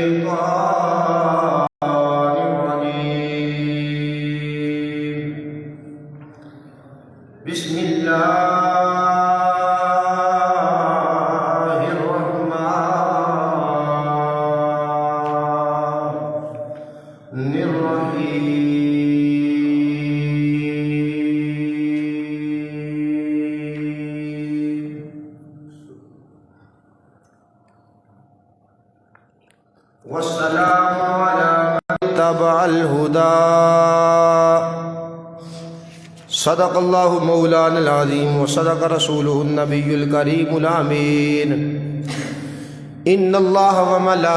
الشيطان الرجيم. بسم الله الرحمن الرحيم. والسلام على من اتبع الهدى. صدق الله مولانا العظيم وصدق رسوله النبي الكريم الأمين. إن الله وملائكته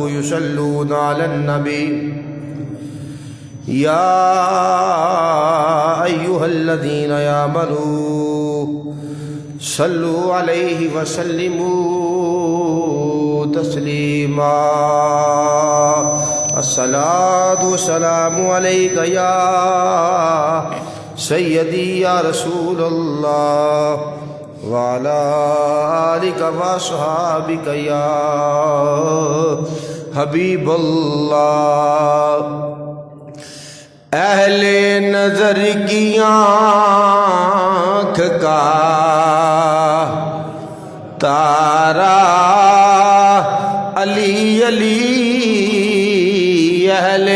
يصلون على النبي يا أيها الذين آمنوا صلوا عليه وسلموا تسليما. الصلاة والسلام عليك يا سيدي يا رسول الله وعلى آلك وصحابك يا حبیب اللہ. اہل نظر کی آنکھ کا تارا علی علی، اہل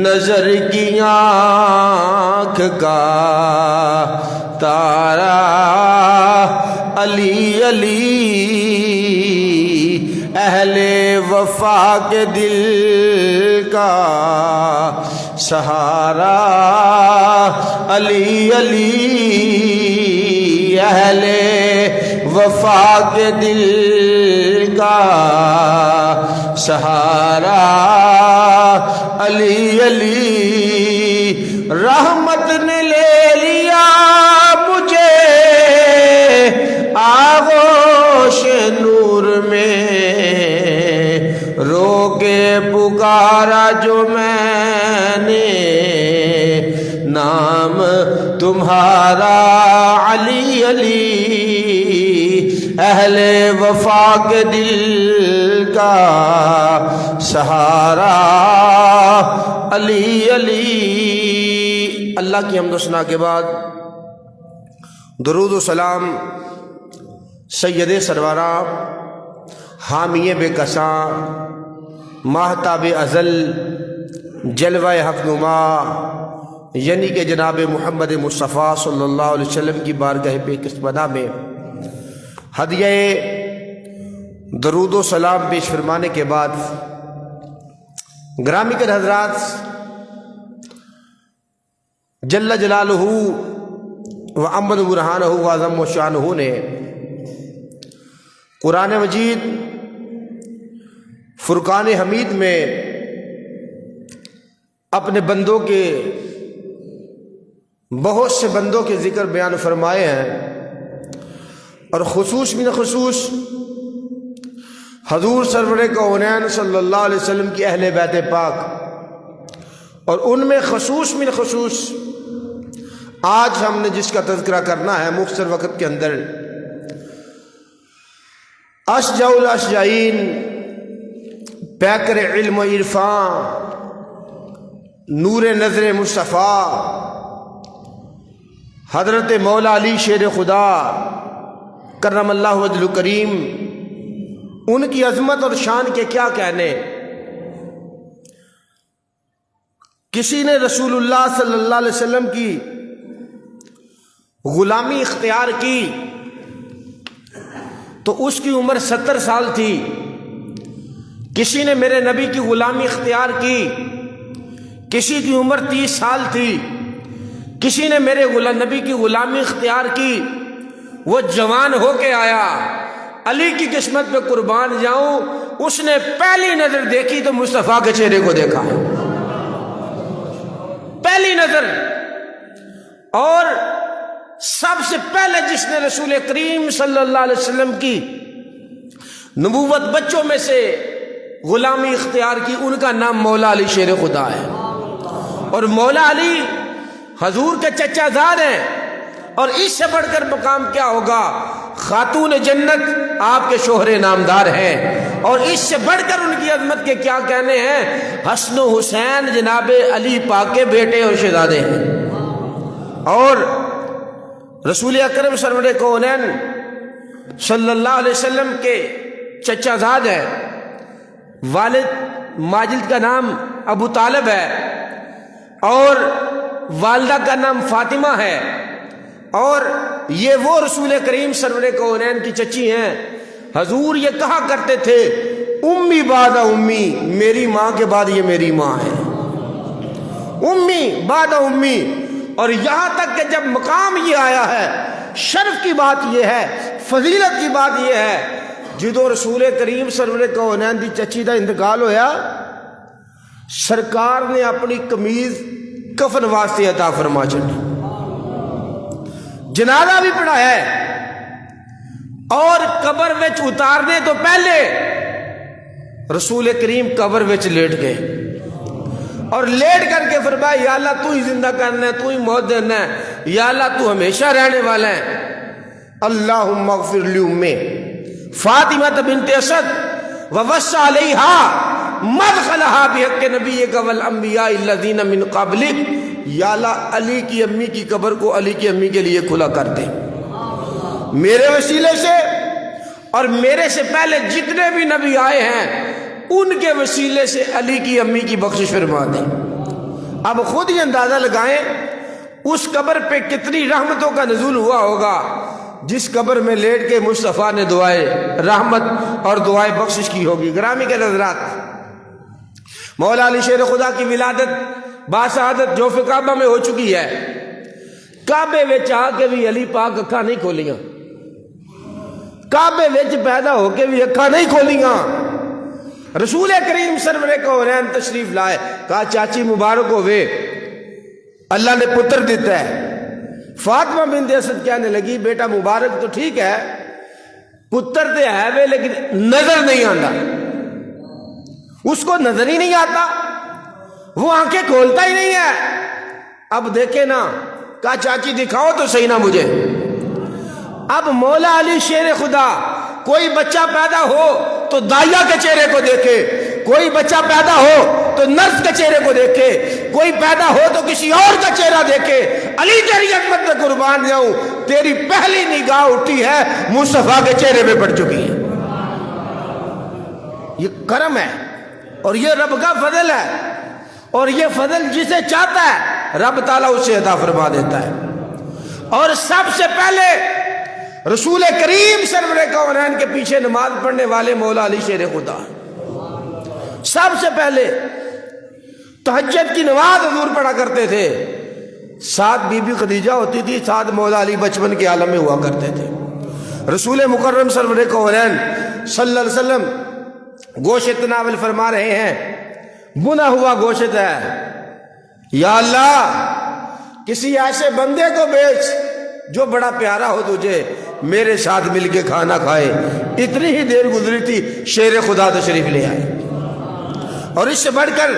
نظر کی آنکھ کا تارا علی علی، اہل وفا کے دل کا سہارا علی علی، اہل وفا کے دل کا سہارا علی علی. رحمت نے لے لیا مجھے آغوش نور میں، رو کے پکارا جو میں نے نام تمہارا علی علی، اہل وفا کے دل کا سہارا علی علی. اللہ کی حمد و ثنا کے بعد درود و سلام سید سرورہ حامی بے کساں ماہتاب ازل جلوہ حق نما یعنی کہ جناب محمد مصطفیٰ صلی اللہ علیہ وسلم کی بارگاہ پہ قسمدہ میں ہدیہ درود و سلام پیش فرمانے کے بعد گرامی کے حضرات، جل جلالہ و عمد برہانہ و عظم و شانہ نے قرآن مجید فرقان حمید میں اپنے بندوں کے بہت سے بندوں کے ذکر بیان فرمائے ہیں، اور خصوص من خصوص حضور سرور کونین صلی اللہ علیہ وسلم کی اہل بیت پاک، اور ان میں خصوص من خصوص آج ہم نے جس کا تذکرہ کرنا ہے مختصر وقت کے اندر، اشجع الاشجعین، پیکر علم و عرفان، نور نظر مصطفیٰ، حضرت مولا علی شیر خدا کرم اللہ وجہ کریم، ان کی عظمت اور شان کے کیا کہنے. کسی نے رسول اللہ صلی اللہ علیہ وسلم کی غلامی اختیار کی تو اس کی عمر 70 سال تھی. کسی نے میرے نبی کی غلامی اختیار کی، کسی کی عمر 30 سال تھی. کسی نے میرے نبی کی غلامی اختیار کی، وہ جوان ہو کے آیا. علی کی قسمت پہ قربان جاؤں، اس نے پہلی نظر دیکھی تو مصطفیٰ کے چہرے کو دیکھا، پہلی نظر. اور سب سے پہلے جس نے رسول کریم صلی اللہ علیہ وسلم کی نبوت بچوں میں سے غلامی اختیار کی، ان کا نام مولا علی شیر خدا ہے. اور مولا علی حضور کے چچا زاد ہیں، اور اس سے بڑھ کر مقام کیا ہوگا؟ خاتون جنت آپ کے شوہر نامدار ہیں، اور اس سے بڑھ کر ان کی عظمت کے کیا کہنے ہیں، حسن و حسین جناب علی پاک کے بیٹے اور شہزادے ہیں، اور رسول اکرم سرور کونین صلی اللہ علیہ وسلم کے چچا زاد ہیں، والد ماجد کا نام ابو طالب ہے اور والدہ کا نام فاطمہ ہے، اور یہ وہ رسول کریم سرور کونین کی چچی ہیں۔ حضور یہ کہا کرتے تھے امی بعد امی، میری ماں کے بعد یہ میری ماں ہے، امی بعد امی۔ اور یہاں تک کہ جب مقام یہ آیا ہے، شرف کی بات یہ ہے، فضیلت کی بات یہ ہے، جدو رسول کریم سرور کونین دی چچی دا انتقال ہویا، سرکار نے اپنی قمیض کفن واسطے عطا فرما چڑی، جنازہ بھی پڑھایا ہے، اور قبر وچ اتارنے تو پہلے رسول کریم قبر وچ لیٹ گئے، اور لیٹ کر کے فرمایا یا اللہ تو ہی زندہ کرنا ہے، تو ہی موت دینا ہے، یا اللہ تو ہمیشہ رہنے والا ہے۔ اللہم اغفر لأمی فاطمہ بنت اسد ووسع علیہا مدخلہا بحق نبیک والانبیاء الذین من قبلک، یا اللہ علی کی امی کی قبر کو علی کی امی کے لیے کھلا کر دے، میرے وسیلے سے اور میرے سے پہلے جتنے بھی نبی آئے ہیں ان کے وسیلے سے علی کی امی کی بخشش فرما دیں۔ اب خود ہی اندازہ لگائیں اس قبر پہ کتنی رحمتوں کا نزول ہوا ہوگا، جس قبر میں لیٹ کے مصطفیٰ نے دعائے رحمت اور دعائے بخشش کی ہوگی۔ گرامی کے حضرات، مولا علی شیر خدا کی ولادت باسعادت جوف کعبہ میں ہو چکی ہے، کعبے وچ آ کے بھی علی پاک اکھاں نہیں کھولیاں، کعبے وچ پیدا ہو کے بھی اکھاں نہیں کھولیاں۔ رسول کریم سرور کونین تشریف لائے، کہا چاچی مبارک ہوئے، اللہ نے پتر دیتا ہے۔ فاطمہ بنت اسد کہنے لگی بیٹا مبارک تو ٹھیک ہے، پتر تے ہے وے لیکن نظر نہیں آتا، اس کو نظر ہی نہیں آتا، وہ آنکھیں کھولتا ہی نہیں ہے۔ اب دیکھیں نا، کہا چاچی دکھاؤ تو صحیح نا مجھے۔ اب مولا علی شیر خدا کوئی بچہ پیدا ہو تو دائیا کے چہرے کو دیکھے، کوئی بچہ پیدا ہو تو نرس کے چہرے کو دیکھے، کوئی پیدا ہو تو کسی اور کا چہرہ دیکھے۔ علی تیری عظمت میں قربان جاؤں، تیری پہلی نگاہ اٹھی ہے مصطفیٰ کے چہرے پہ پڑ چکی ہے۔ یہ کرم ہے اور یہ رب کا فضل ہے، اور یہ فضل جسے چاہتا ہے رب تعالیٰ اسے عطا فرما دیتا ہے۔ اور سب سے پہلے رسول کریم سرور کونین کے پیچھے نماز پڑھنے والے مولا علی شیر خدا، سب سے پہلے تہجد کی نماز حضور پڑھا کرتے تھے، ساتھ بی بی خدیجہ ہوتی تھی، ساتھ مولا علی بچپن کے عالم میں ہوا کرتے تھے۔ رسول مکرم سرور کونین صلی اللہ علیہ وسلم گوشت تناول فرما رہے ہیں، بنا ہوا گوشت ہے، یا اللہ کسی ایسے بندے کو بیچ جو بڑا پیارا ہو تجھے، میرے ساتھ مل کے کھانا کھائے۔ اتنی ہی دیر گزری تھی، شیر خدا تشریف لے آئے۔ اور اس سے بڑھ کر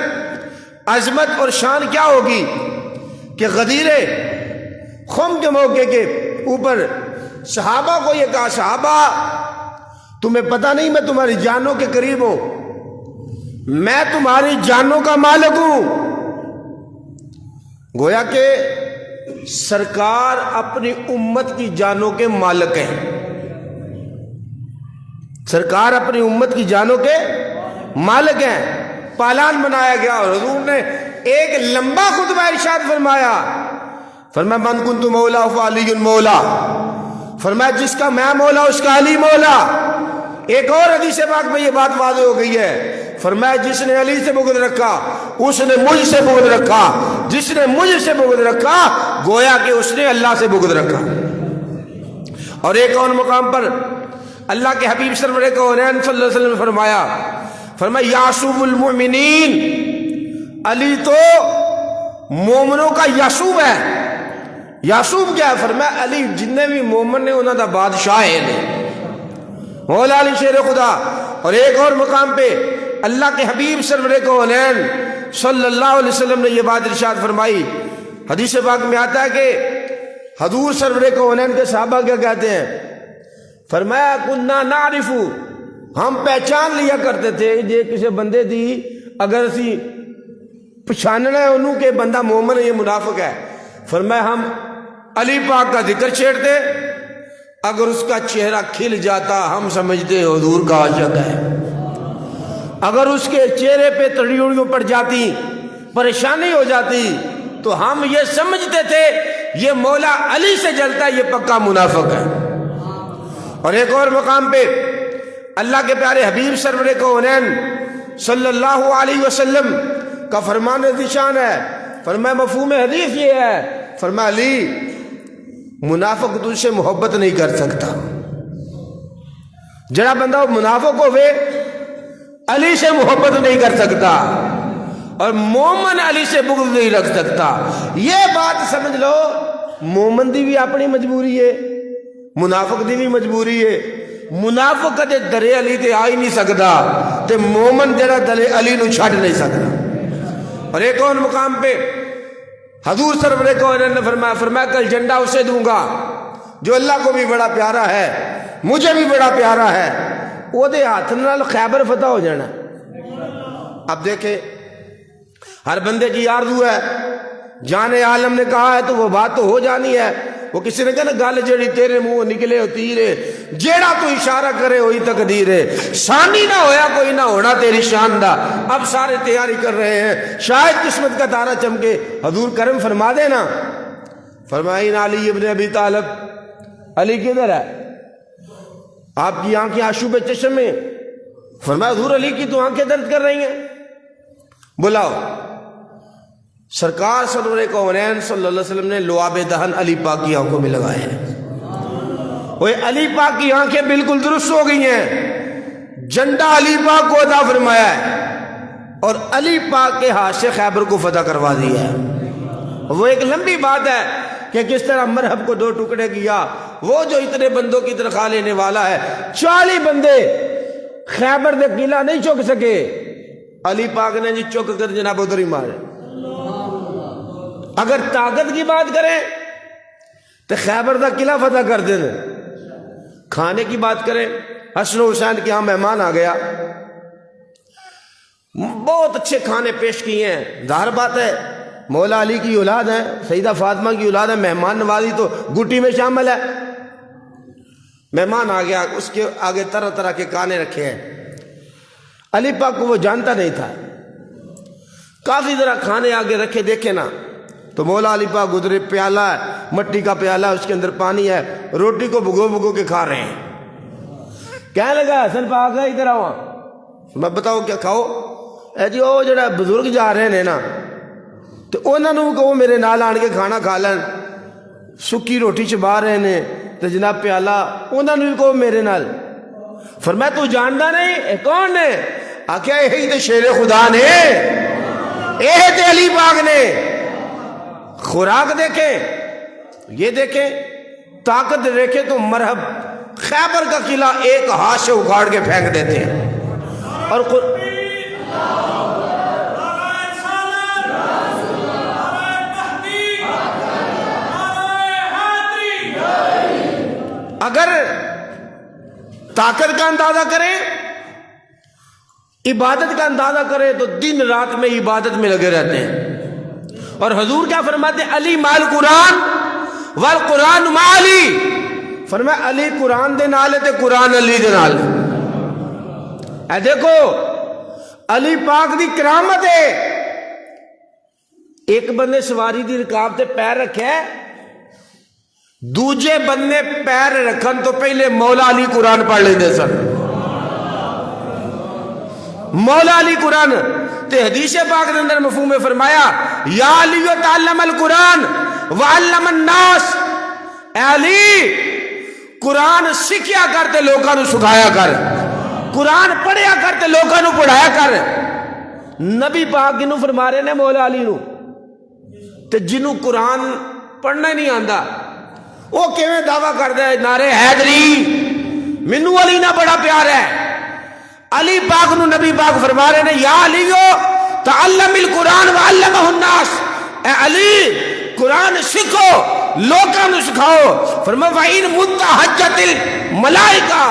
عظمت اور شان کیا ہوگی کہ غدیر خم کے موقع کے اوپر صحابہ کو یہ کہا، صحابہ تمہیں پتہ نہیں میں تمہاری جانوں کے قریب ہوں، میں تمہاری جانوں کا مالک ہوں۔ گویا کہ سرکار اپنی امت کی جانوں کے مالک ہیں، سرکار اپنی امت کی جانوں کے مالک ہیں۔ پالان بنایا گیا اور حضور نے ایک لمبا خطبہ ارشاد فرمایا، فرمایا من کنت مولا فعلی مولا، فرمایا جس کا میں مولا اس کا علی مولا۔ ایک اور حدیث پاک میں یہ بات واضح ہو گئی ہے، فرمایا جس نے علی سے بغض رکھا اس نے مجھ سے بغض رکھا، جس نے مجھ سے بغض رکھا گویا کہ اس نے اللہ سے بغض رکھا۔ اور ایک اور مقام پر اللہ کے حبیب سرور کونین صلی اللہ علیہ وسلم نے فرمایا یعصوب المؤمنین، علی تو مومنوں کا یعصوب ہے۔ یعصوب کیا ہے؟ فرمایا علی جتنے بھی مومن نے انہوں دا بادشاہ ہے مولا علی شیر خدا۔ اور ایک اور مقام پہ اللہ کے حبیب سرور کونین صلی اللہ علیہ وسلم نے یہ بات ارشاد فرمائی، حدیث پاک میں آتا ہے کہ حضور سرور کونین کے صحابہ کیا کہتے ہیں، فرمایا کننا نعرف، ہم پہچان لیا کرتے تھے جے کسی بندے دی اگر اسی پہچاننا ہے انہوں کہ بندہ مومن ہے یہ منافق ہے، فرمایا ہم علی پاک کا ذکر چھیڑتے، اگر اس کا چہرہ کھل جاتا ہم سمجھتے حضور کا عاشق ہے، اگر اس کے چہرے پہ تڑیوڑیوں پڑ جاتی، پریشانی ہو جاتی، تو ہم یہ سمجھتے تھے یہ مولا علی سے جلتا ہے، یہ پکا منافق ہے۔ اور ایک اور مقام پہ اللہ کے پیارے حبیب سرور کونین صلی اللہ علیہ وسلم کا فرمان ذیشان ہے، فرمایا مفہوم حدیث یہ ہے، فرمایا علی منافق تجھ سے محبت نہیں کر سکتا، جڑا بندہ منافق ہوئے علی سے محبت نہیں کر سکتا، اور مومن علی سے بغض نہیں رکھ سکتا۔ یہ بات سمجھ لو، مومن دی بھی اپنی مجبوری ہے، منافق دی بھی مجبوری ہے۔ منافق کدے درے علی تے آ ہی نہیں سکتا، تے مومن جڑا درے علی نو چھڈ نہیں سکتا۔ اور ایک اور مقام پہ حضور سرور کونین نے فرمایا کل جھنڈا اسے دوں گا جو اللہ کو بھی بڑا پیارا ہے، مجھے بھی بڑا پیارا ہے، وہ دے ہاتھ نال خیبر فتح ہو جانا۔ اب دیکھیں ہر بندے کی آرزو ہے، جان عالم نے کہا ہے تو وہ بات تو ہو جانی ہے۔ وہ کسی نے کہا نا گل جیڑی تیرے منہ نکلے ہو تیرے، جیڑا تو اشارہ کرے وہی تقدیر ہے، ثانی نہ ہویا کوئی نہ ہونا تیری شان دا۔ اب سارے تیاری کر رہے ہیں، شاید قسمت کا تارا چمکے، حضور کرم فرما دینا۔ فرمائیں علی ابن ابی طالب، علی کدھر ہے؟ آپ کی آنکھیں آشوب چشم میں، فرمایا حضور علی کی تو آنکھیں درد کر رہی ہیں، بلاؤ۔ سرکار سرور کونین صلی اللہ علیہ وسلم نے لعاب دہن علی پاک کی آنکھوں میں لگائے ہیں، وہ علی پاک کی آنکھیں بالکل درست ہو گئی ہیں، جھنڈا علی پاک کو عطا فرمایا ہے، اور علی پاک کے ہاتھ سے خیبر کو فتح کروا دیا ہے۔ وہ ایک لمبی بات ہے کہ کس طرح مرحب کو 2 ٹکڑے کیا، وہ جو اتنے بندوں کی تنخواہ لینے والا ہے، 40 بندے خیبر دے قلعہ نہیں چک سکے، علی پاک نے جی چک کر جناب ادھر ہی مارے۔ اگر طاقت کی بات کریں تو خیبر دا قلعہ فتح کر دیں، کھانے کی بات کریں حسن و حسین کے ہاں مہمان آ گیا، بہت اچھے کھانے پیش کیے ہیں، ظاہر بات ہے مولا علی کی اولاد ہے، سیدہ فاطمہ کی اولاد ہے، مہمان نوازی تو گٹی میں شامل ہے۔ مہمان آ گیا، اس کے آگے طرح طرح کے کھانے رکھے ہیں، علی پاک کو وہ جانتا نہیں تھا، کافی ذرا کھانے آگے رکھے دیکھے نا تو مولا علی پاک گزرے، پیالہ ہے مٹی کا پیالہ، اس کے اندر پانی ہے، روٹی کو بھگو بھگو کے کھا رہے ہیں۔ کہنے لگا حسن پاک ہے ادھر آؤ، میں بتاؤ کیا کھاؤ؟ اے جی وہ جڑا بزرگ جا رہے ہیں نا تو انہوں نے کہو میرے نال آن کے کھانا کھا لین، سکی روٹی چبا رہے ہیں تو جناب پیالہ انہوں نے کہو میرے نال۔ فرمایا تو جاندا نہیں اے کون نے؟ آکھیا یہی تو شیر خدا نے، یہ تے علی پاک نے۔ خوراک دیکھیں، یہ دیکھیں طاقت دیکھیں تو مرحب خیبر کا قلعہ ایک ہاتھ سے اکھاڑ کے پھینک دیتے ہیں۔ اور اگر طاقت کا اندازہ کریں، عبادت کا اندازہ کریں تو دن رات میں عبادت میں لگے رہتے ہیں۔ اور حضور کیا فرماتے ہیں؟ علی مال قرآن والقرآن مع علی، فرمایا علی قرآن دے نال تے قرآن علی دے نال۔ اے دیکھو علی پاک دی کرامت ہے، ایک بندے سواری دی رکاب تے پیر رکھے، دوجے بندے پیر رکھن تو پہلے مولا علی قرآن پڑھ لیندے سن۔ مولا علی قرآن تے حدیث پاک کے اندر مفہوم فرمایا یا علی تعلم القرآن وعلم الناس، اے علی قرآن سکھیا کر تے لوگاں نو سکھایا کر، قرآن پڑھیا کر تے لوگاں نو پڑھایا کر۔ نبی پاک کنوں فرما رہے نے؟ مولا علی نو۔ تے جنوں قرآن پڑھنا ہی نہیں آندا وہ کیویں دعویٰ کردا ہے نعرے حیدری مینوں علی نہ بڑا پیار ہے؟ علی پاک نو نبی پاک فرما رہے ہیں یا علیو تعلم القرآن وعلمہ الناس، اے علی قرآن سکھو لوگاں نو سکھاؤ۔ فرمایا وَإِن مُتَّ حَجَّتِ ملائکہ.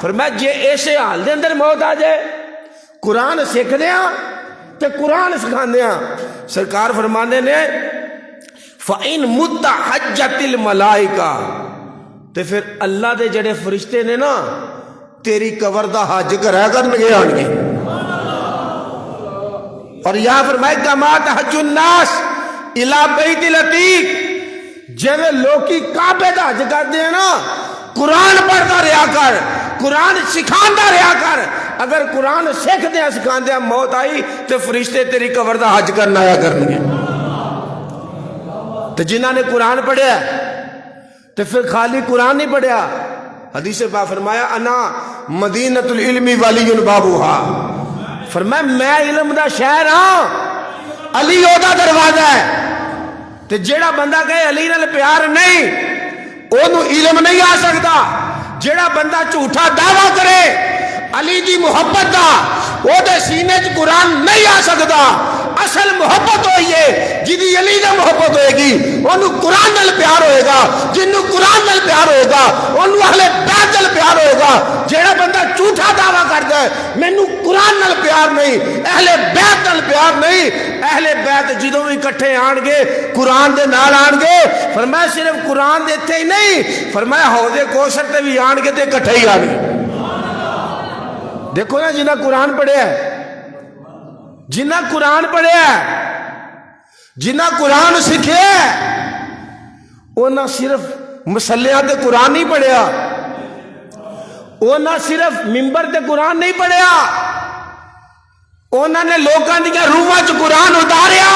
فرمایا جے ایسے حال دے اندر موت آ جائے, قرآن سیکھ دیا تے قرآن سکھاندے ہاں. سرکار فرماندے نے فَإِن مُتَّ حَجَّتِ الْمَلَائِكَةُ, تے پھر اللہ دے جڑے فرشتے نے نا تیری قبر دا حج کرا کرنگے آن گے. اور یہاں فرمائے کما تحج الناس الی بیت العتیق, جویں لوکی کعبے دا حج کردے ہیں نا, قرآن پڑھتا رہا کر, قرآن سکھاندا رہا کر. اگر قرآن سکھ دیا سکھاندیا موت آئی تو فرشتے تیری قبر دا حج کرنا آیا کرنگے. تو جنہاں نے قرآن پڑھیا تو پھر خالی قرآن نہیں پڑھیا. حدیث پاک فرمایا انا مدینۃ العلم ولی بابوہا, فرمایا میں علم دا شہر ہاں, علی او دا دروازہ ہے. تو جیڑا بندہ کہے علی نال پیار نہیں, اونوں علم نہیں آ سکتا. جیڑا بندہ جھوٹا دعویٰ کرے علی دی محبت دا, وہ دے سینے چ قرآن نہیں آ سکتا. اصل محبت ہوئی ہے جدی علی دا محبت ہوئے گی, انہوں قرآن نال پیار ہوئے گا. جنہوں قرآن نال پیار ہوئے گا انہوں اہل بیت نال پیار ہوئے گا. جیڑا بندہ جھوٹا دعویٰ کرتا ہے مینوں قرآن نال پیار نہیں, اہل بیت نال پیار نہیں, اہل بیت جدوں بھی کٹھے آن گے قرآن دے نال آن گے. فرمایا صرف قرآن دے تے ہی نہیں, فرمایا حوض کوثر تے بھی آن گے تے کٹھے ہی آن گے. دیکھو نا جنہ قرآن پڑھیا ہے, جنہ قرآن پڑھیا ہے, جنہ قرآن سکھے ہے, وہ نہ صرف مسلیاں تے قرآن نہیں پڑھیا, وہ نہ صرف ممبر تے قرآن نہیں پڑھیا, انہوں نے لوکاں دیاں روحاں چ قرآن اتاریا.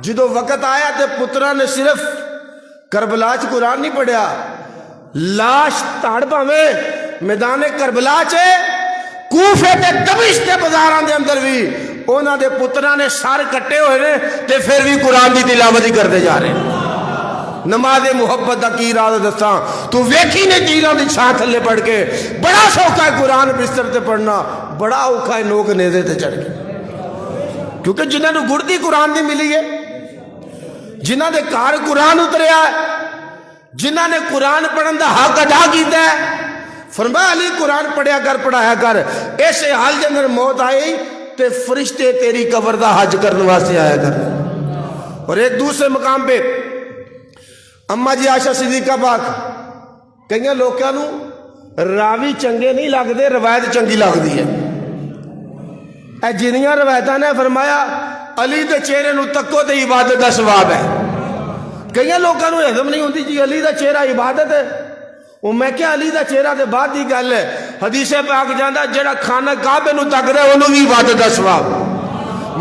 جدو وقت آیا تے پترا نے صرف کربلا چ قرآن نہیں پڑھیا, لاش تاڑ پاویں میدان کربلا چ, کوفے تے دمشق کے بازاراں دے اندر بھی انہاں دے پتراں نے سر کٹے ہوئے نے تے پھر بھی قرآن دی تلاوت ہی کرتے جا رہے ہیں. نماز محبت دا کی راز دساں, تو ویکھی نے تیراں دی چھاں تھلے پڑھ کے بڑا سوکھا ہے قرآن بستر تے پڑھنا, بڑا اوکھا ہے نوک نیزے تے چڑھ کے. کیونکہ جنہاں نو گڑدی قرآن دی ملی ہے, جنہاں دے گھر قرآن اتریا ہے, جنہاں نے قرآن پڑھن دا حق ادا کیتا ہے. فرمایا علی قرآن پڑھیا کر, پڑھایا کر. ایسے حال کے اندر موت آئی تے فرشتے تیری قبر دا حج کرنے واسطے آیا کر. اور ایک دوسرے مقام پہ اما جی عائشہ صدیقہ پاک کئی لوگوں نو راوی چنگے نہیں لگتے, روایت چنگی لگتی ہے. اے جنیاں روایتاں نے فرمایا علی دے چہرے نو تکو تے عبادت دا ثواب ہے. کئی لوگوں نو ہضم نہیں ہوندی جی علی دا چہرہ عبادت ہے. وہ میں کیا علی دا چہرہ دے بعد دی گل ہے. حدیث پاک جاندا جڑا کھانا کعبے نو تکدا ہے اونوں بھی عبادت دا ثواب,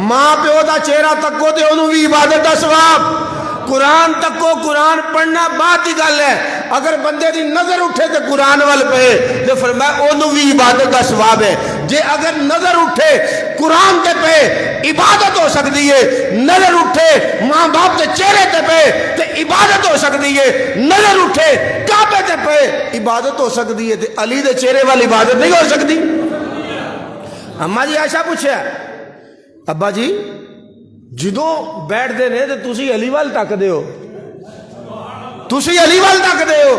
ماں پیو دا چہرہ تکو تے اونوں بھی عبادت دا ثواب. قرآن تکو, قرآن پڑھنا بعد دی گل ہے. اگر بندے دی نظر اٹھے تے قرآن وال پے تے فرمایا اونوں بھی عبادت دا ثواب ہے. جے اگر نظر اٹھے قرآن تے پہ عبادت ہو سکتی ہے, نظر اٹھے ماں باپ دے چہرے تے پہ تے عبادت ہو سکتی ہے, نظر اٹھے کعبے تے پہ عبادت ہو سکتی ہے, تے علی دے چہرے والی عبادت نہیں ہو سکتی. اما جی عائشہ پوچھا ابا جی جدوں بیٹھ دے نے تے تسی علی وال تک دے ہو, تسی علی وال تک دے ہو.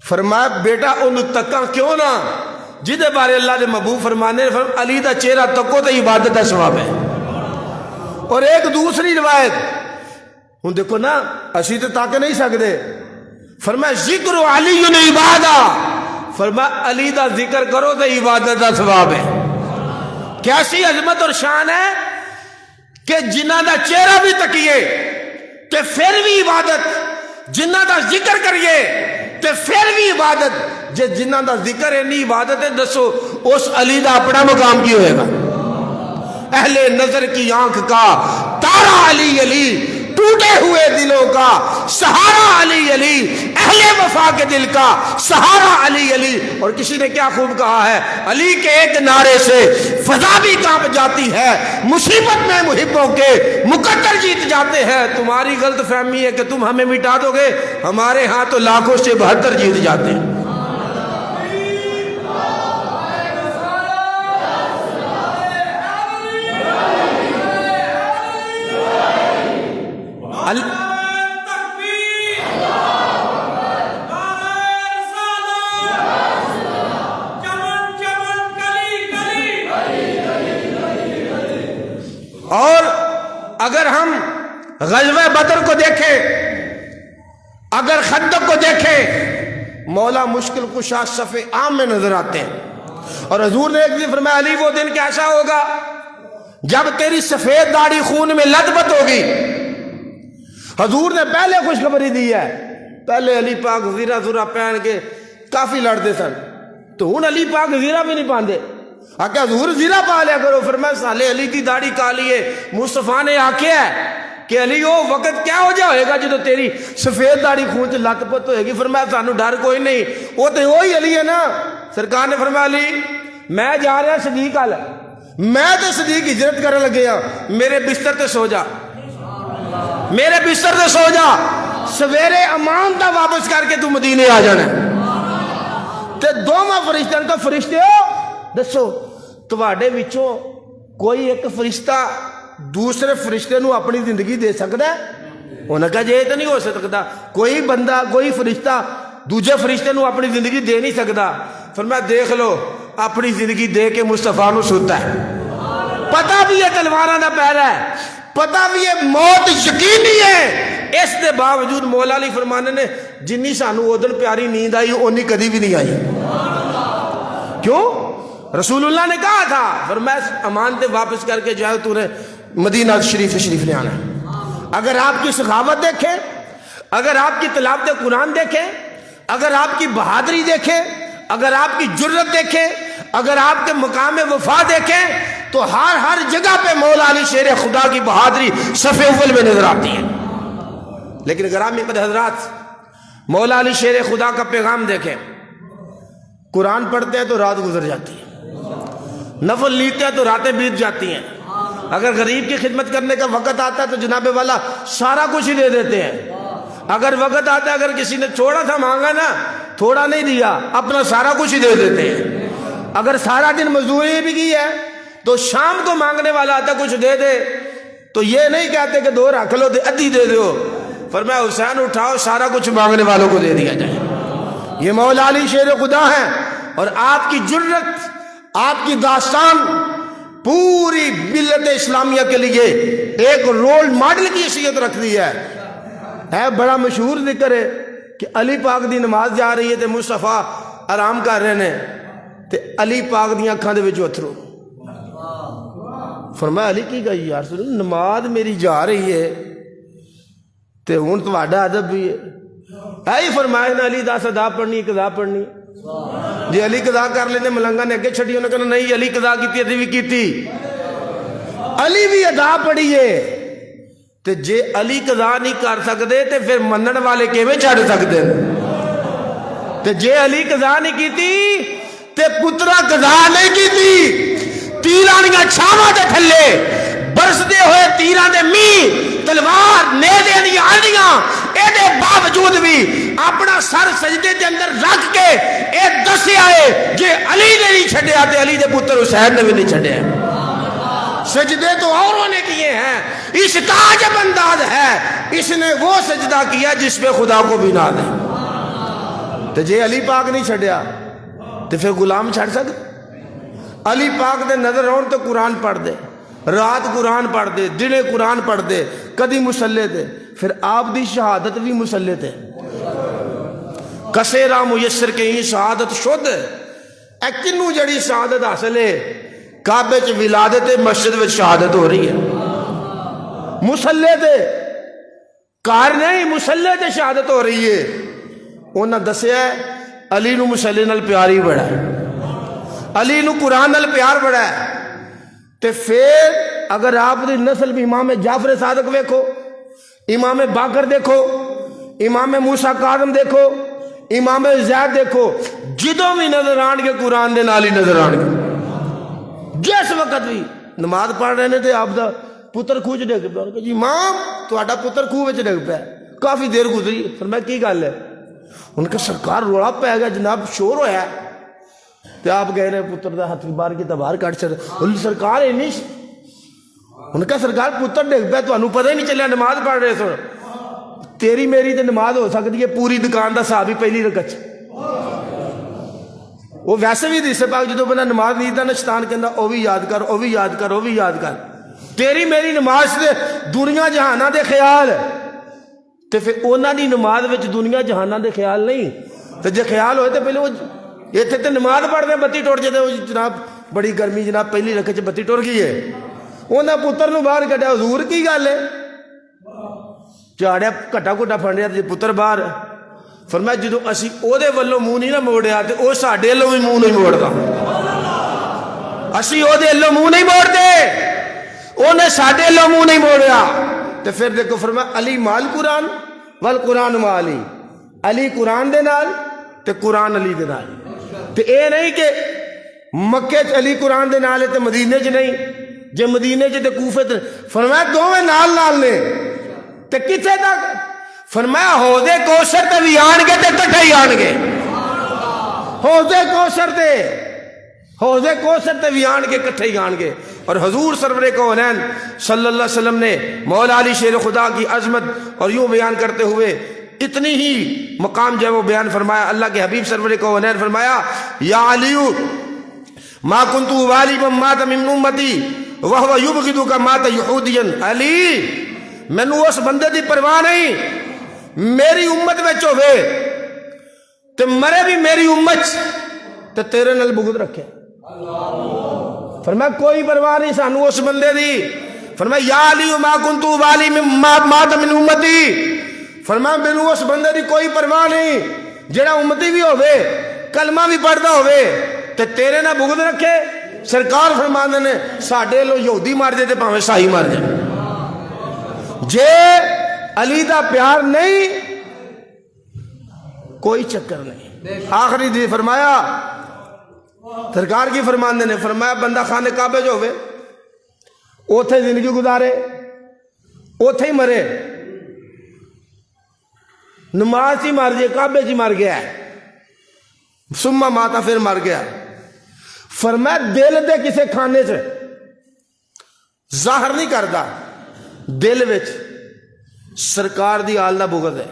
فرمایا بیٹا انہوں تکاں کیوں نہ جدے بارے اللہ دے محبوب فرمانے علی دا چہرہ تکو تے عبادت دا ثواب ہے. اور ایک دوسری روایت ہوں دیکھو نا اسی تو تک نہیں سکتے. فرمایا ذکر علی عبادہ, فرمایا علی دا ذکر کرو تے عبادت دا ثواب ہے. کیسی عظمت اور شان ہے کہ جنہ دا چہرہ بھی تکیے تے پھر بھی عبادت, جنہ دا ذکر کریے تے پھر بھی عبادت. جے جنہ دا ذکر ہے نہیں عبادت ہے, دسو اس علی دا اپنا مقام کی ہوئے گا. اہل نظر کی آنکھ کا تارا علی علی, ٹوٹے ہوئے دلوں کا سہارا علی علی, اہل وفا کے دل کا سہارا علی علی. اور کسی نے کیا خوب کہا ہے, علی کے ایک نعرے سے فضا بھی کانپ جاتی ہے, مصیبت میں محبوں کے مقدر جیت جاتے ہیں. تمہاری غلط فہمی ہے کہ تم ہمیں مٹا دو گے, ہمارے ہاں تو لاکھوں سے 72 جیت جاتے ہیں. غزوہ بدر کو دیکھیں، اگر خندق کو دیکھیں، مولا مشکل کشا صف عام میں نظر آتے ہیں۔ اور حضور نے ایک دن فرمایا علی وہ دن کیسا ہوگا جب تیری سفید داڑھی خون میں لت پت ہوگی۔ حضور نے پہلے خوشخبری دی ہے، پہلے علی پاک زیرہ زورہ پہن کے کافی لڑتے سن، تو ہوں علی پاک زیرہ بھی نہیں پاندے، آکے حضور زیرہ پا لیا کرو۔ فرمایا سالے علی دی داڑھی کالی ہے، مصطفیٰ نے آکھیا ہے کہ علی وہ وقت کیا ہو جائے گا جدو تیری سفید داڑھی خون سے لت پت ہوئے گی۔ فرمایا سانو ڈر کوئی نہیں، وہ تو وہی علی ہے نا۔ سرکار نے فرمایا علی میں جا رہا صدیق آل، میں تو صدیق ہجرت کرنے لگے ہاں، میرے بستر تے سو جا، میرے بستر تے سو جا، سویرے امان دا واپس کر کے تو مدینے آ جانا ہے۔ تے دوواں فرشتہ نے کہا فرشتے ہو دسو تواڈے وچوں کوئی ایک فرشتہ دوسرے فرشتے نو اپنی زندگی دے سکتا ہے؟ انہوں نے کہا یہ تو نہیں ہو سکتا، کوئی بندہ کوئی فرشتہ دوسرے فرشتے نو اپنی زندگی دے نہیں سکتا۔ فرمایا دیکھ لو اپنی زندگی دے کے مصطفیٰ نو سوتا ہے، پتہ بھی ہے تلواراں دا پہرا ہے، پتہ بھی ہے موت یقینی ہے، اس دے باوجود مولا علی فرمانے نے جنی سانو اودن پیاری نیند آئی اونی کدی بھی نہیں آئی۔ کیوں؟ رسول اللہ نے کہا تھا، فرمایا امان تے واپس کر کے جائے تو نے مدینہ شریف لے آنا ہے۔ اگر آپ کی سخاوت دیکھیں، اگر آپ کی تلاوت قرآن دیکھیں، اگر آپ کی بہادری دیکھیں، اگر آپ کی جرت دیکھیں، اگر آپ کے مقام وفا دیکھیں، تو ہر جگہ پہ مولا علی شیر خدا کی بہادری صف اول میں نظر آتی ہے۔ لیکن گرامی قدر حضرات، مولا علی شیر خدا کا پیغام دیکھیں، قرآن پڑھتے ہیں تو رات گزر جاتی ہے، نفل لیتے ہیں تو راتیں بیت جاتی ہیں، اگر غریب کی خدمت کرنے کا وقت آتا ہے تو جناب والا سارا کچھ ہی دے دیتے ہیں، اگر وقت آتا ہے اگر کسی نے تھوڑا سا مانگا نا، تھوڑا نہیں دیا، اپنا سارا کچھ ہی دے دیتے ہیں، اگر سارا دن مزدوری بھی کی ہے تو شام کو مانگنے والا آتا کچھ دے دے تو یہ نہیں کہتے کہ دو رکھ لو ادھی دے دو، فرمایا حسین اٹھاؤ سارا کچھ مانگنے والوں کو دے دیا جائے۔ یہ مولا علی شیر خدا ہے، اور آپ کی جرت، آپ کی داستان پوری ملت اسلامیہ کے لیے ایک رول ماڈل کی حیثیت رکھ دی ہے۔ بڑا مشہور ذکر ہے کہ علی پاک دی نماز جا رہی ہے تے مصطفیٰ آرام کر رہے ہیں تے علی پاک دی اکھاں دے وچ اتھرو۔ فرمایا علی کی گئی یا رسول اللہ نماز میری جا رہی ہے تے ہن تہاڈا ادب بھی ہے، ہی فرمایا نا علی دس ادا پڑھنی قضا پڑھنی، جی علی قضا کر لینے ملنگا نے اگے چھڑی، انہوں نے کہا نہیں علی قضا کیتی ادھی بھی کیتی، علی بھی ادا پڑھیے، تے جے علی قضا نہیں کر سکتے تے پھر منن والے کیویں چھڑ سکتے ہیں؟ تے جے علی قضا نہیں کیتی تے پترا قضا نہیں کیتی، تیرانیاں چھاواں دے تھلے برسدے ہوئے تیراں دے می تلوار نیزے دی آندیاں اے دے باوجود بھی اپنا سر سجدے دے اندر رکھ کے اے دسیا ہے جے علی نے نہیں چھڈیا تے علی دے پتر حسین نے بھی نہیں چھڈیا۔ سجدے تو اوروں نے کیے ہیں، اس کا عجب انداز ہے اس نے وہ سجدہ کیا جس پہ خدا کو بھی ناز ہے۔ تے جے علی پاک نہیں چھڈیا تے پھر غلام چھڑ سکتے؟ علی پاک دے نظر آن تو قرآن پڑھ دے، رات قرآن پڑھ دے، دنے قرآن پڑھ دے، کدی مسلے تے، پھر آپ دی شہادت بھی مسلے تے کسے راہ میسر کے ہی شہادت شد اے کنو جڑی شہادت حاصل ہے، کعبے چ ولادت مسجد وچ شہادت ہو رہی ہے، مسلے تے کار نہیں مسلے تے شہادت ہو رہی ہے۔ انہاں دسیا ہے علی نو مسلے نال پیار ہی بڑا ہے، علی نو قرآن نال پیار بڑا ہے، تے پھر اگر آپ دی نسل بھی امام جعفر صادق ویکھو، امام باقر دیکھو، امام موسیٰ کاظم دیکھو، امام زید دیکھو، جدوں بھی نظر آن کے قرآن دے نال ہی نظر آن کے، جس وقت بھی نماز پڑھ رہے نے تے آپ دا پتر خوہ چ ڈگ پیا، جی امام تہاڈا پتر خوہ وچ ڈگ پیا، کافی دیر گزری، فرمایا کی گل ہے؟ ان کا سرکار روڑا پہ گیا جناب شور ہویا ہے، تے آپ کہہ رہے پتر دا ہاتھ بار کی تبار کٹ چڑھ، سرکار ہے نہیں، ان کا سرکار پتر ڈگ پہ تو انہوں پتہ ہی نہیں چلیا نماز پڑھ رہے سن، تیری میری تے نماز ہو سکتی ہے پوری دکان دا صحابی پہلی رکعت، وہ ویسے بھی حدیث پاک جدوں بندہ نماز نہیں دا نا شیطان کہندا او بھی یاد کر او بھی یاد کر او بھی یاد کر، تیری میری نماز سے دنیا جہانہ دے خیال تے پھر انہاں دی نماز وچ دنیا جہانہ دے خیال نہیں تے جے خیال ہوئے تے پہلے وہ اتنے تے نماز پڑھتے بتی ٹوٹ جاتے جناب بڑی گرمی جناب پہلی رکعت چ بتی ٹر گئی ہے انہاں پتر نو باہر کڈیا حضور کی گل ہے چاڑیا گھٹا گھٹا پھنڈیا تے پتر باہر فرمایا جدو اسی او دے ولوں منہ نہیں نہ موڑیا تے او ساڈے ولوں بھی منہ نہیں موڑدا اسی او دے ولوں منہ نہیں موڑدے اونے ساڈے ولوں منہ نہیں موڑیا تے پھر دیکھو فرمایا علی مال قرآن والقرآن مع علی علی قرآن دے نال تے قرآن علی دے نال تے اے نہیں کہ مکے چ علی قرآن دے نال تے مدینے چ نہیں جے مدینے چ تے کوفے تے فرمایا دوویں نال نال نے تے کتھے تک فرمایا حوضے کوثر تے بھی آن گے تے کٹھے ہی آن گے حوضے کوثر تے بھی آن گے کٹھے ہی آن گے اور حضور سرور کونین صلی اللہ علیہ وسلم نے مولا علی شیر خدا کی عظمت اور یوں بیان کرتے ہوئے اتنی ہی مقام جو ہے وہ بیان فرمایا اللہ کے حبیب سرور کونین فرمایا یا علی ما کنت والی من مات من امتی وہو یبغضک مات یہودیا علی مینوں اس بندے دی پرواہ نہیں میری امت وچ ہوے تے مرے بھی میری امت تے تیرے نال بغض رکھے فرمایا کوئی پرواہ نہیں سانو اس بندے دی فرمایا یا علی ما کنت والی من مات من امتی فرمایا مینوں اس بندے دی کوئی پرواہ نہیں جڑا امتی بھی ہوے کلمہ بھی پڑھدا ہوے تے تیرے نال بغض رکھے سرکار فرماندے نے ساڈے لو یہودی مار جائے تے بھاویں سائی مار جائے جے علی دا پیار نہیں کوئی چکر نہیں آخری دی فرمایا سرکار کی فرماندے نے فرمایا بندہ خانے کعبے جو ہوئے اوتھے زندگی گزارے اوتھے ہی مرے نماز ہی مار جائے کعبے ہی مر گیا ہے سما ماتا پھر مر گیا فرمایا دل دے کسے کھانے سے ظاہر نہیں کرتا دل وچ سرکار دی آل دا بغض ہے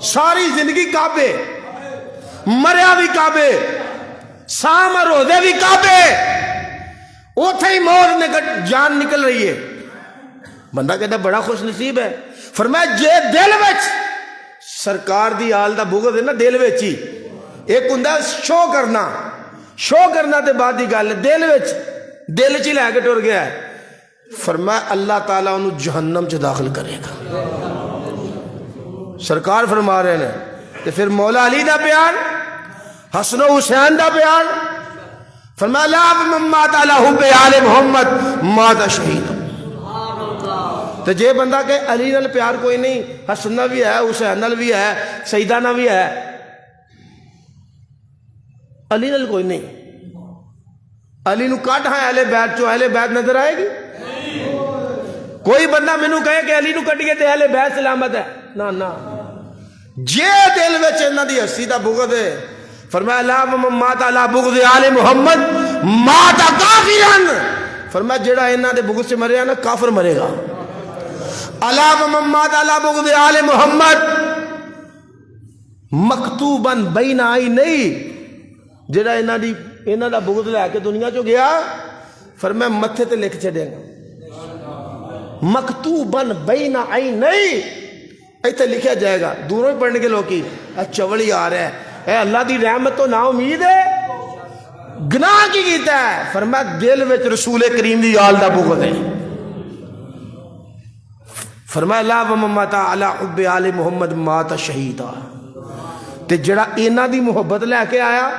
ساری زندگی کعبے مریا بھی کعبے سام روزے بھی کعبے اوتھے ہی موت جان نکل رہی ہے بندہ کہتا بڑا خوش نصیب ہے فرمایا جے دل وچ سرکار دی آل دا بغض ہے نا دل وچ ہی ایک ہوندا شو کرنا تے بعد دی گل دل وچ دل چ لے کے ٹر گیا ہے فرمایا اللہ تعالیٰ انہوں جہنم چ داخل کرے گا سرکار فرما رہے ہیں کہ پھر مولا علی دا پیار حسن و حسین دا پیار فرمایا لا من مات علی حب آل محمد مات شہید تو جے بندہ کہ علی نال پیار کوئی نہیں حسن بھی ہے حسین نال بھی ہے سیدانہ بھی ہے علی نال کوئی نہیں علی نو کٹ ہاں اہل بیت چو اہل بیت نظر آئے گی کوئی بندہ مینوں کہے کہ علی نو کٹیے تے اہل بیت سلامت ہے نا نا جے دل وچ انہاں دی ہستی دا بغض ہے فرمایا لا من مات علی بغض آل محمد مات کافرا فرمایا جڑا انہاں دے بغض سے مریا نا کافر مرے گا الا من مات علی بغض آل محمد مکتوبا بین عینی جڑا انہاں دا بغض لے کے دنیا چو گیا فرمایا متھے تے لکھ چھڈے گا مکتوباً بین عینی ایتھے لکھا جائے گا دوروں ہی پڑھنے کے لوگ کی چوڑی آ رہا ہے اے اللہ دی رحمت تو نا امید ہے گناہ کی کیتا ہے فرمایا دل وچ رسول کریم دی آل دا بغض ہے فرمایا لا من مات علی حب آل محمد مات شہیدا تے جڑا انہاں دی محبت لے کے آیا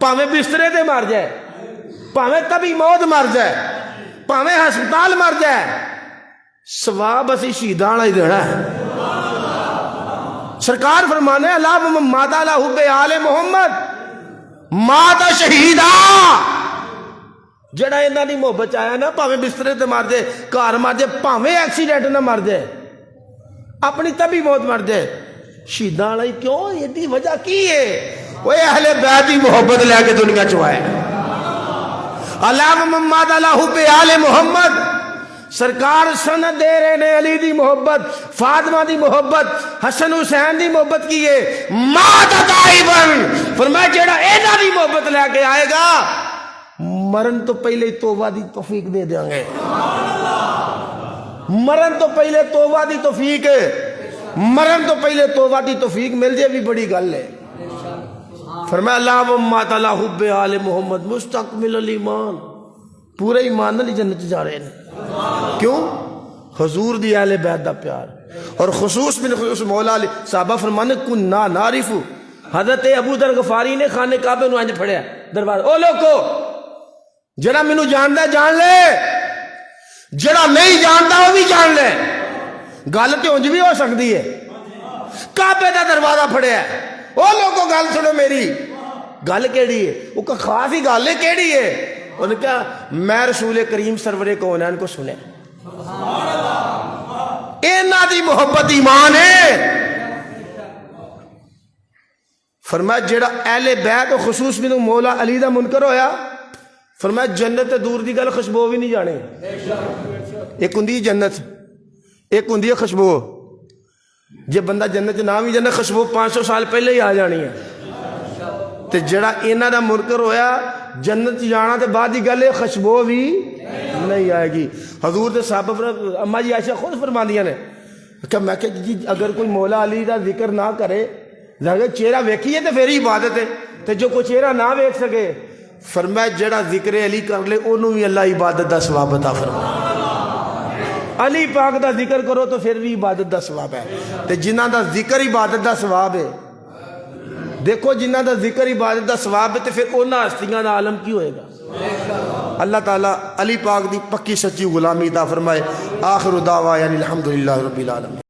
پاویں بسترے تے مر جائے پاویں طبی موت مر جائے پاویں ہسپتال مر جائے ثواب اسی شہیداں والا ہی دینا ہے سرکار فرمانے اللہ من مات علی حب آل محمد مات شہیدا جڑا انہاں دی محبت آیا نا پاویں بسترے تے مر جائے گھر مر جائے پاویں ایکسیڈنٹ نہ مر جائے اپنی طبی موت مر جائے شہیداں والا ہی کیوں یہ دی وجہ کی ہے وہ اہل بیت دی محبت لے کے دنیا چ آئے اللہ من مات علی حب آل محمد سرکار سند دے رہے نے علی دی محبت فاطمہ دی محبت حسن حسین دی محبت کی ہے مات تائبن فرمایا جیڑا اینا دی محبت لے کے آئے گا مرن تو پہلے توبہ دی توفیق دے دیں گے، مرن تو پہلے توبہ دی توفیق ہے، مرن تو پہلے توبہ دی توفیق مل جائے بھی بڑی گل ہے۔ فرمایا اللہم تعالی حب آل محمد مستقمل الایمان، پورے ایمان نال جنت جا رہے ہیں۔ کیوں؟ حضور دی اہل بیت دا پیار، اور خصوص من خصوص مولا علی صحابہ فرمانے کننا نعرف، حضرت ابو ذر غفاری نے خانے کعبے نو انج پھڑیا دروازہ، او لوکو جڑا مینوں جاندا جان لے، جڑا نہیں جاندا وہ بھی جان لے، گل تے انج بھی ہو سکتی ہے۔ کعبے دا دروازہ پھڑیا، او لوکو گل سنو میری، گل کیڑی ہے؟ وہ کہ خاص ہی گل ہے، کیڑی ہے؟ انہوں نے کہا میں رسول کریم سرور کونین کو سنے، اینا دی محبت ایمان ہے۔ فرمایا جڑا اہل بیت و خصوص میں مولا علی دا منکر ہویا، فرمایا جنت دور دی گل خوشبو بھی نہیں جانے۔ ایک ہندی جنت، ایک ہندی خوشبو، جے بندہ جنت نہ بھی جنت خوشبو 500 سال پہلے ہی آ جانی ہے۔ تے جڑا اینا دا منکر ہویا جنت جانا تے بعد دی گل خوشبو بھی نہیں آئے گی۔ حضور دے صحابہ اما جی عائشہ خود فرما دیا نے کہ میں کہ جی اگر کوئی مولا علی دا ذکر نہ کرے، چہرہ ویکھیے تے پھر عبادت ہے، تے جو کوئی چہرہ نہ ویکھ سکے، فرمایا جڑا ذکر علی کر لے انہوں بھی اللہ عبادت دا ثواب عطا فرمائے۔ علی پاک دا ذکر کرو تو پھر بھی عبادت دا ثواب ہے، تے جنہ دا ذکر عبادت دا ثواب ہے، دیکھو جنہ دا ذکر عبادت دا ثواب ہے، تے پھر انہاں ہستیاں دا عالم کی ہوئے گا۔ اللہ تعالیٰ علی پاک دی پکی سچی غلامی عطا فرمائے۔ آخر دعویٰ یعنی الحمدللہ رب العالمین۔